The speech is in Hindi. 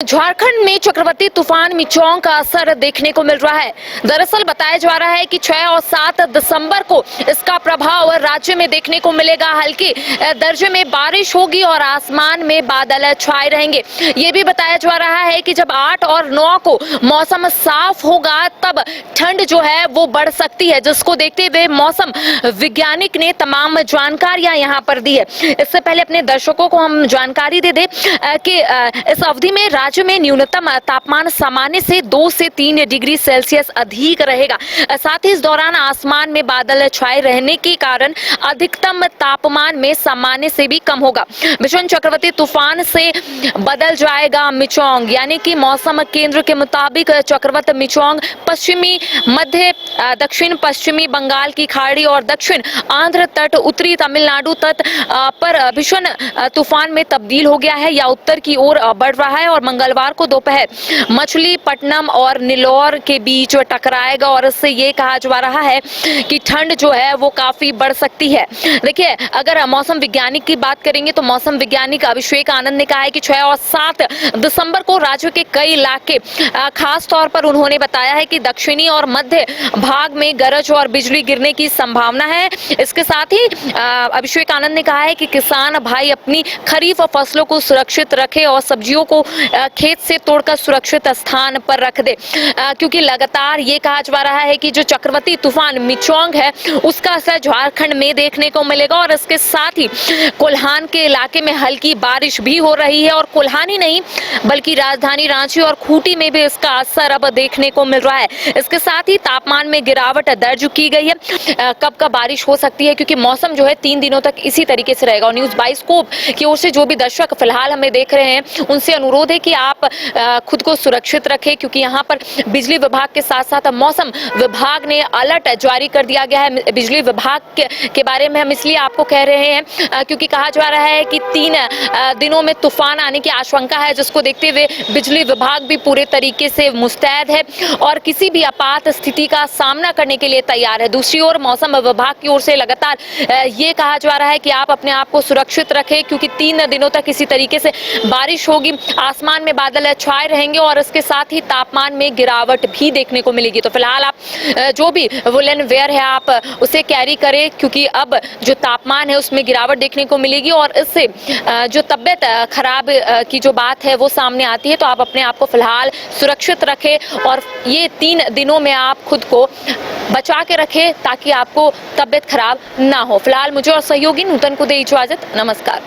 झारखंड में चक्रवाती तूफान मिचोंग का असर देखने को मिल रहा है। दरअसल बताया जा रहा है कि 6 और 7 दिसंबर को इसका प्रभाव राज्य में देखने को मिलेगा। हल्के दर्जे में बारिश होगी और आसमान में बादल छाए रहेंगे। ये भी बताया जा रहा है कि जब 8 और 9 को मौसम साफ होगा तब ठंड जो है वो बढ़ सकती है, जिसको देखते हुए मौसम वैज्ञानिक ने तमाम जानकारियां यहाँ पर दी है। इससे पहले अपने दर्शकों को हम जानकारी दे दें कि इस अवधि में राज्य में न्यूनतम तापमान सामान्य से 2 से 3 डिग्री सेल्सियस अधिक रहेगा। साथ ही इस दौरान आसमान में बादल छाए रहने के कारण अधिकतम तापमान में सामान्य से भी कम होगा। मिचोंग चक्रवाती तूफान से बदल जाएगा मिचोंग, यानी कि मौसम केंद्र के मुताबिक चक्रवात मिचोंग पश्चिमी मध्य दक्षिण पश्चिमी बंगाल की खाड़ी और दक्षिण आंध्र तट, उत्तरी तमिलनाडु तट पर भीषण तूफान में तब्दील हो गया है या उत्तर की ओर बढ़ रहा है और मंगलवार को दोपहर मछलीपट्टनम और नीलौर के बीच टकराएगा और इससे ये कहा जा रहा है कि ठंड जो है वो काफी बढ़ सकती है। देखिए, अगर मौसम वैज्ञानिक की बात करेंगे तो मौसम वैज्ञानिक अभिषेक आनंद ने कहा है कि 6 और 7 दिसंबर को राज्य के कई इलाके, खास तौर पर उन्होंने बताया है कि दक्षिणी और मध्य भाग में गरज और बिजली गिरने की संभावना है। इसके साथ ही अभिषेक आनंद ने कहा है कि किसान भाई अपनी खरीफ फसलों को सुरक्षित रखे और सब्जियों को खेत से तोड़कर सुरक्षित स्थान पर रख दे, क्योंकि लगातार ये कहा जा रहा है कि जो चक्रवाती तूफान मिचोंग है उसका असर झारखंड में देखने को मिलेगा और इसके साथ ही कोल्हान के इलाके में हल्की बारिश भी हो रही है और कोल्हान ही नहीं बल्कि राजधानी रांची और खूंटी में भी इसका असर अब देखने को मिल रहा है। इसके साथ ही तापमान में गिरावट दर्ज की गई है। कब कब बारिश हो सकती है, क्योंकि मौसम जो है 3 दिनों तक इसी तरीके से रहेगा। और न्यूज़ बाइस्कोप की ओर से जो भी दर्शक फिलहाल हमें देख रहे हैं उनसे अनुरोध है कि आप खुद को सुरक्षित रखें, क्योंकि यहाँ पर बिजली विभाग के साथ साथ मौसम विभाग ने अलर्ट जारी कर दिया गया है। बिजली विभाग के बारे में हम इसलिए आपको कह रहे हैं क्योंकि कहा जा रहा है कि 3 दिनों में तूफान आने की आशंका है, जिसको देखते हुए बिजली विभाग भी पूरे तरीके से मुस्तैद है और किसी भी आपात स्थिति का सामना करने के लिए तैयार है। दूसरी ओर मौसम विभाग की ओर से लगातार ये कहा जा रहा है कि आप अपने आप को सुरक्षित रखें, क्योंकि 3 दिनों तक इसी तरीके से बारिश होगी, आसमान में बादल छाए रहेंगे और इसके साथ ही तापमान में गिरावट भी देखने को मिलेगी। तो फिलहाल आप जो भी वुलन वेयर है आप उसे कैरी करें, क्योंकि अब जो तापमान है उसमें गिरावट देखने को मिलेगी और इससे जो तबीयत खराब की जो बात है वो सामने आती है। तो आप अपने आप को फिलहाल सुरक्षित रखें और ये 3 दिनों में आप खुद को बचा के रखें ताकि आपको तबीयत खराब ना हो। फिलहाल मुझे और सहयोगी नूतन को दे इजाजत। नमस्कार।